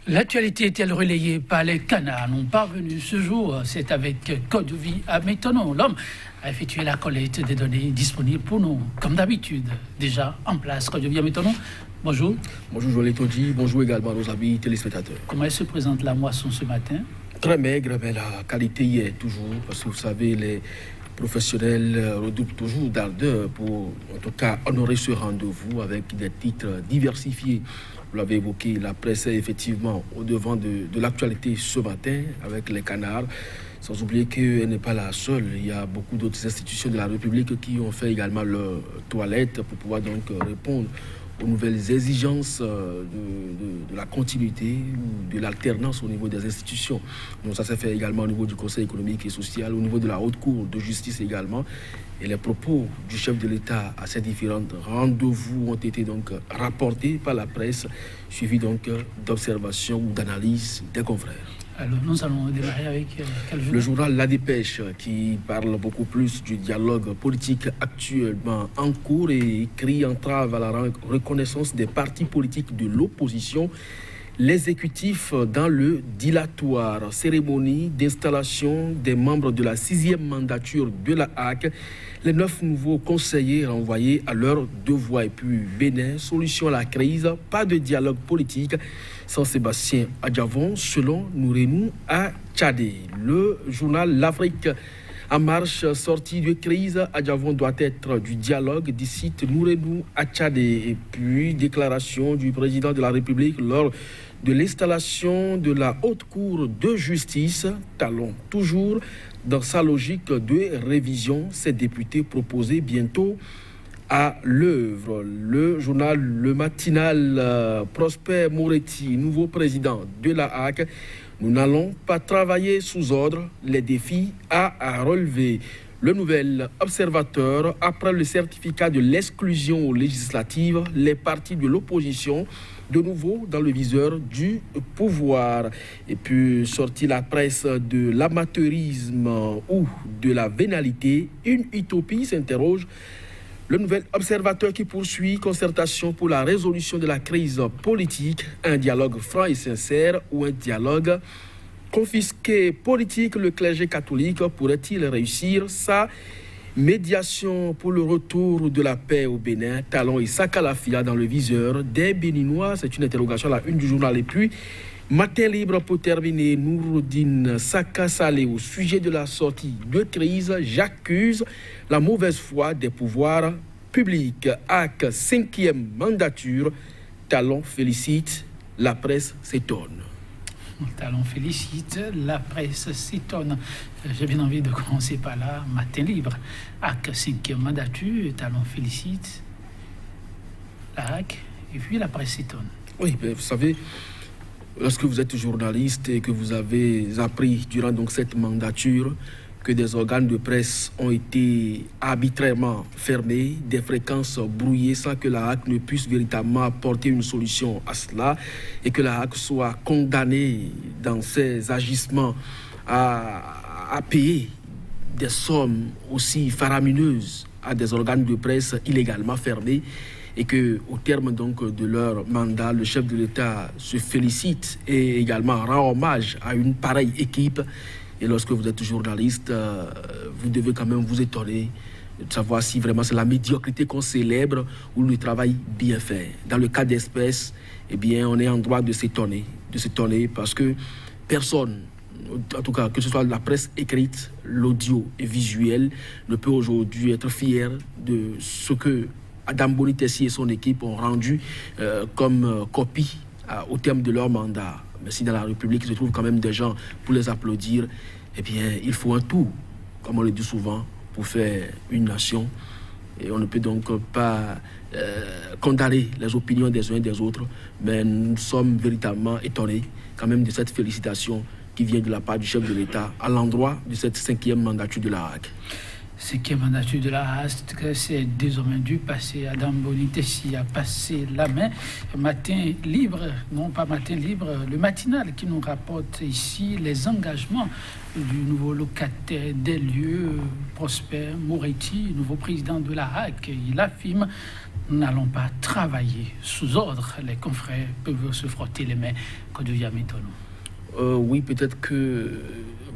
L'actualité est-elle relayée par les canards non parvenus ce jour? C'est avec Kodouvi Ametono. L'homme a effectué la collecte des données disponibles pour nous, comme d'habitude. Déjà en place, Kodouvi Ametono, bonjour. Bonjour Joël Todji, bonjour également à nos amis téléspectateurs. Comment elle se présente la moisson ce matin? Très maigre, mais la qualité y est toujours, parce que vous savez, les professionnels redoutent toujours d'ardeur pour, en tout cas, honorer ce rendez-vous avec des titres diversifiés. Vous l'avez évoqué, la presse est effectivement au devant de l'actualité ce matin avec les canards. Sans oublier qu'elle n'est pas la seule. Il y a beaucoup d'autres institutions de la République qui ont fait également leur toilette pour pouvoir donc répondre aux nouvelles exigences de la continuité ou de l'alternance au niveau des institutions. Donc ça s'est fait également au niveau du Conseil économique et social, au niveau de la Haute Cour de justice également. Et les propos du chef de l'État à ces différents rendez-vous ont été donc rapportés par la presse, suivis donc d'observations ou d'analyses des confrères. Alors, nous allons démarrer avec quel journal? Le journal La Dépêche, qui parle beaucoup plus du dialogue politique actuellement en cours et crie entrave à la reconnaissance des partis politiques de l'opposition. L'exécutif dans le dilatoire, cérémonie d'installation des membres de la 6e mandature de la HAC, les 9 nouveaux conseillers renvoyés à leur devoir. Et puis Bénin, solution à la crise, pas de dialogue politique sans Sébastien Adjavon, selon Nourenou à Tchadé. Le journal L'Afrique en marche, sortie de crise, Adjavon doit être du dialogue, d'ici Nourenou à Tchadé. Et puis déclaration du président de la République lors de l'installation de la Haute Cour de justice. Talon toujours dans sa logique de révision, ces députés proposés bientôt à l'œuvre. Le journal Le Matinal, Prosper Moretti, nouveau président de la HAC. Nous n'allons pas travailler sous ordre, les défis à relever. Le Nouvel Observateur, après le certificat de l'exclusion législative, les partis de l'opposition, de nouveau dans le viseur du pouvoir. Et puis, sorti la presse de l'amateurisme ou de la vénalité, une utopie s'interroge. Le Nouvel Observateur qui poursuit concertation pour la résolution de la crise politique, un dialogue franc et sincère ou un dialogue confisqué politique. Le clergé catholique pourrait-il réussir sa médiation pour le retour de la paix au Bénin? Talon et Sakalafia dans le viseur des Béninois, c'est une interrogation à la une du journal. Et puis, Matin libre pour terminer, Nouroudine Saka Saleh au sujet de la sortie de crise. J'accuse la mauvaise foi des pouvoirs publics. HAC 5e mandature, Talon félicite, la presse s'étonne. Talon félicite, la presse s'étonne. J'ai bien envie de commencer par là. Matin libre, HAC 5e mandature, Talon félicite, la HAC, et puis la presse s'étonne. Oui, mais vous savez, lorsque vous êtes journaliste et que vous avez appris durant donc cette mandature que des organes de presse ont été arbitrairement fermés, des fréquences brouillées sans que la HAC ne puisse véritablement apporter une solution à cela et que la HAC soit condamnée dans ses agissements à payer des sommes aussi faramineuses à des organes de presse illégalement fermés, et qu'au terme donc de leur mandat, le chef de l'État se félicite et également rend hommage à une pareille équipe. Et lorsque vous êtes journaliste, vous devez quand même vous étonner de savoir si vraiment c'est la médiocrité qu'on célèbre ou le travail bien fait. Dans le cas d'espèce, eh bien, on est en droit de s'étonner parce que personne, en tout cas que ce soit la presse écrite, l'audio et visuel, ne peut aujourd'hui être fier de ce que Adam Bonitessi et son équipe ont rendu comme copie au terme de leur mandat. Mais si dans la République il se trouve quand même des gens pour les applaudir, eh bien il faut un tout, comme on le dit souvent, pour faire une nation. Et on ne peut donc pas condamner les opinions des uns et des autres, mais nous sommes véritablement étonnés quand même de cette félicitation qui vient de la part du chef de l'État à l'endroit de cette 5e mandature de la HAC. 5e mandature de la HAC, c'est désormais dû passer. Adam Bonitessi a passé la main. Matin libre, non pas matin libre, le matinal qui nous rapporte ici les engagements du nouveau locataire des lieux, Prosper Moretti, nouveau président de la HAC. Il affirme nous n'allons pas travailler sous ordre. Les confrères peuvent se frotter les mains. Oui, peut-être que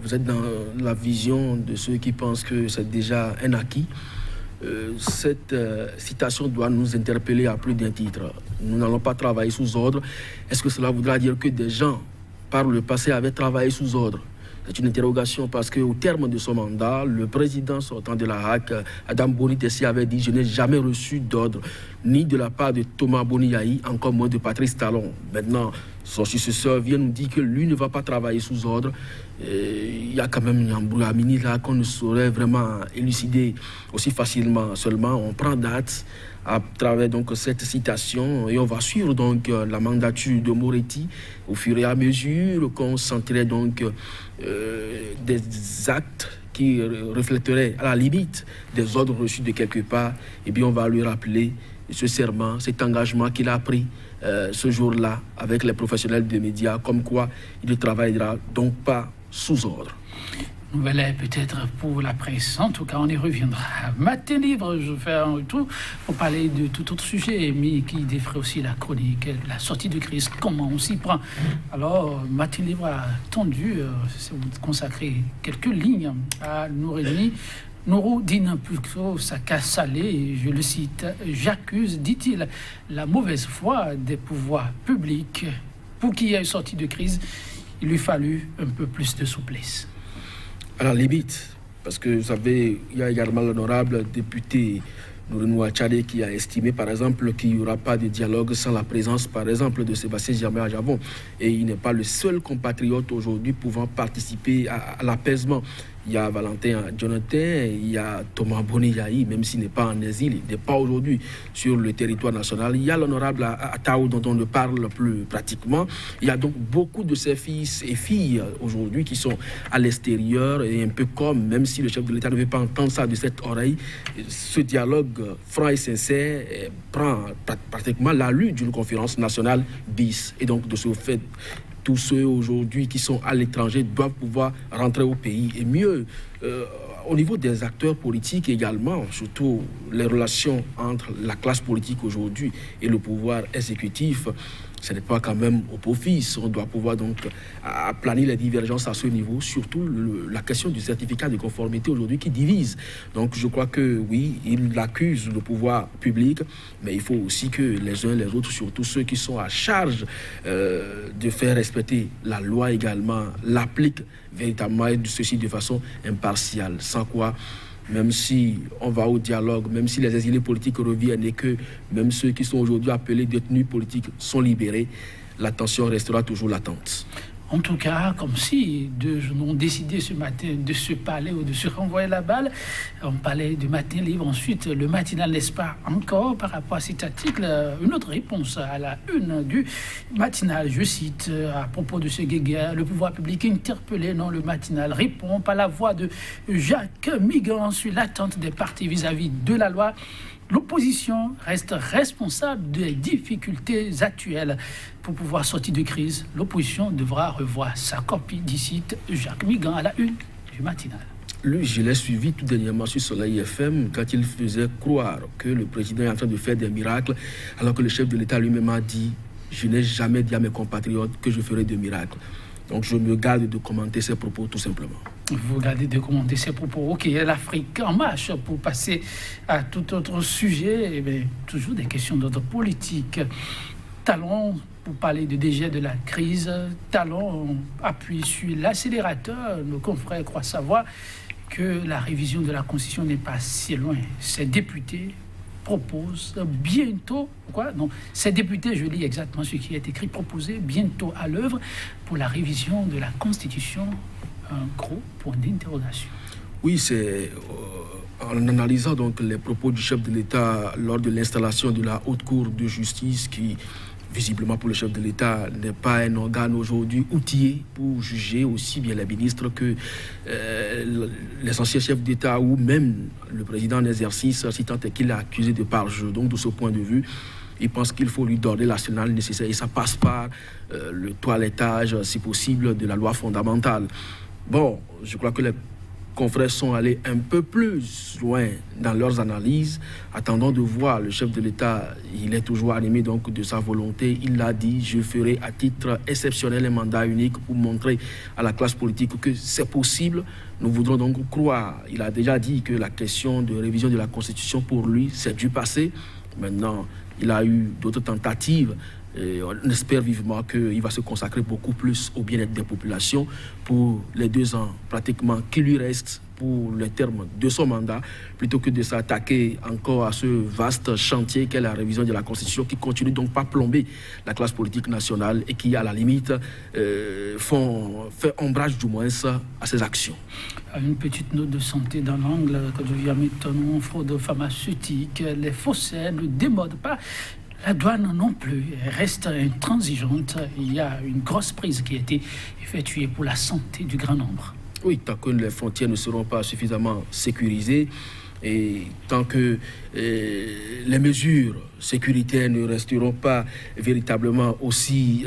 vous êtes dans la vision de ceux qui pensent que c'est déjà un acquis. Cette citation doit nous interpeller à plus d'un titre. Nous n'allons pas travailler sous ordre. Est-ce que cela voudra dire que des gens, par le passé, avaient travaillé sous ordre? C'est une interrogation parce qu'au terme de son mandat, le président sortant de la HAC, Adam Boni Tessi, avait dit « Je n'ai jamais reçu d'ordre, ni de la part de Thomas Boni Yahi, encore moins de Patrice Talon. » Maintenant, son successeur vient nous dire que lui ne va pas travailler sous ordre. Il y a quand même une embrouillamini là qu'on ne saurait vraiment élucider aussi facilement. Seulement, on prend date à travers donc cette citation et on va suivre donc la mandature de Moretti au fur et à mesure qu'on sentirait donc des actes qui reflèteraient à la limite des ordres reçus de quelque part. Et bien on va lui rappeler ce serment, cet engagement qu'il a pris ce jour-là avec les professionnels des médias, comme quoi il ne travaillera donc pas sous ordre. Nouvelle peut-être pour la presse. En tout cas, on y reviendra. Matin libre, je fais un retour pour parler de tout autre sujet, mais qui défraie aussi la chronique, la sortie de crise, comment on s'y prend. Alors, Matin libre a tendu, consacrer quelques lignes à Nouréni. Nouroudine plutôt Saka Saleh, je le cite, j'accuse, dit-il, la mauvaise foi des pouvoirs publics. Pour qu'il y ait une sortie de crise, il lui fallut un peu plus de souplesse. À la limite, parce que vous savez, il y a également l'honorable député Nourou Achadé qui a estimé par exemple qu'il n'y aura pas de dialogue sans la présence par exemple de Sébastien Germain Javon. Et il n'est pas le seul compatriote aujourd'hui pouvant participer à l'apaisement. Il y a Valentin Jonathan, il y a Thomas Boni Yahi, même s'il n'est pas en exil, il n'est pas aujourd'hui sur le territoire national. Il y a l'honorable Ataou dont on ne parle plus pratiquement. Il y a donc beaucoup de ses fils et filles aujourd'hui qui sont à l'extérieur et un peu comme, même si le chef de l'État ne veut pas entendre ça de cette oreille, ce dialogue franc et sincère prend pratiquement l'allure d'une conférence nationale bis. Et donc de ce fait, tous ceux aujourd'hui qui sont à l'étranger doivent pouvoir rentrer au pays. Et mieux, au niveau des acteurs politiques également, surtout les relations entre la classe politique aujourd'hui et le pouvoir exécutif, ce n'est pas quand même au profit. On doit pouvoir donc aplanir les divergences à ce niveau, surtout la question du certificat de conformité aujourd'hui qui divise. Donc je crois que oui, il accuse le pouvoir public, mais il faut aussi que les uns et les autres, surtout ceux qui sont à charge de faire respecter la loi également, l'appliquent véritablement et ceci de façon impartiale. Sans quoi, même si on va au dialogue, même si les exilés politiques reviennent et que même ceux qui sont aujourd'hui appelés détenus politiques sont libérés, la tension restera toujours latente. En tout cas, comme si nous ont décidé ce matin de se parler ou de se renvoyer la balle. On parlait du matin libre. Ensuite, le matinal, n'est-ce pas, encore par rapport à cet article, une autre réponse à la une du matinal. Je cite, à propos de ce guéguerre, le pouvoir public interpellé dans le matinal répond par la voix de Jacques Migan sur l'attente des partis vis-à-vis de la loi. L'opposition reste responsable des difficultés actuelles. Pour pouvoir sortir de crise, l'opposition devra revoir sa copie, d'ici Jacques Migan à la une du matinal. Lui, je l'ai suivi tout dernièrement sur Soleil FM quand il faisait croire que le président est en train de faire des miracles, alors que le chef de l'État lui-même a dit « Je n'ai jamais dit à mes compatriotes que je ferai des miracles ». Donc je me garde de commenter ces propos tout simplement. Vous gardez de commenter ces propos. Ok, l'Afrique en marche pour passer à tout autre sujet. Mais toujours des questions d'ordre politique. Talon, pour parler de DG de la crise, Talon appuie sur l'accélérateur. Nos confrères croient savoir que la révision de la Constitution n'est pas si loin. Ces députés proposent bientôt, ces députés, je lis exactement ce qui est écrit, proposer bientôt à l'œuvre pour la révision de la Constitution, un gros point d'interrogation. Oui, c'est en analysant donc les propos du chef de l'État lors de l'installation de la Haute Cour de justice qui, visiblement pour le chef de l'État, n'est pas un organe aujourd'hui outillé pour juger aussi bien les ministres que les anciens chefs d'État ou même le président en exercice, si tant est qu'il est accusé de parjure. Donc de ce point de vue, il pense qu'il faut lui donner l'arsenal nécessaire et ça passe par le toilettage, si possible, de la loi fondamentale. Bon, je crois que les confrères sont allés un peu plus loin dans leurs analyses. Attendons de voir. Le chef de l'État, il est toujours animé donc de sa volonté. Il l'a dit, je ferai à titre exceptionnel un mandat unique pour montrer à la classe politique que c'est possible. Nous voudrons donc croire. Il a déjà dit que la question de révision de la Constitution pour lui, c'est du passé. Maintenant, il a eu d'autres tentatives. Et on espère vivement qu'il va se consacrer beaucoup plus au bien-être des populations pour les 2 ans pratiquement qui lui restent pour le terme de son mandat, plutôt que de s'attaquer encore à ce vaste chantier qu'est la révision de la Constitution qui continue donc pas plomber la classe politique nationale et qui, à la limite, fait ombrage du moins à ses actions. Une petite note de santé dans l'angle, quand je viens maintenant, fraude pharmaceutique, les faussaires ne démodent pas. La douane non plus reste intransigeante. Il y a une grosse prise qui a été effectuée pour la santé du grand nombre. Oui, tant que les frontières ne seront pas suffisamment sécurisées et tant que les mesures sécuritaires ne resteront pas véritablement aussi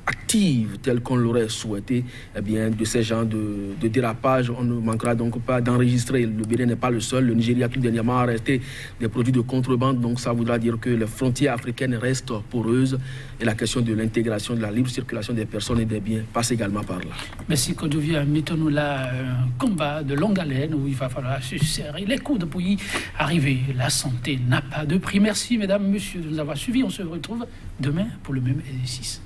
actives telles qu'on l'aurait souhaité, eh bien, de ces genres de dérapage, on ne manquera donc pas d'enregistrer. Le Bénin n'est pas le seul. Le Nigeria, tout dernièrement, a arrêté des produits de contrebande. Donc, ça voudra dire que les frontières africaines restent poreuses et la question de l'intégration, de la libre circulation des personnes et des biens passe également par là. Merci, Kodjouvia. Mettons-nous là un combat de longue haleine où il va falloir se serrer les coudes pour y arriver. La santé n'a pas de prix. Merci, mesdames, messieurs, de nous avoir suivis. On se retrouve demain pour le même exercice.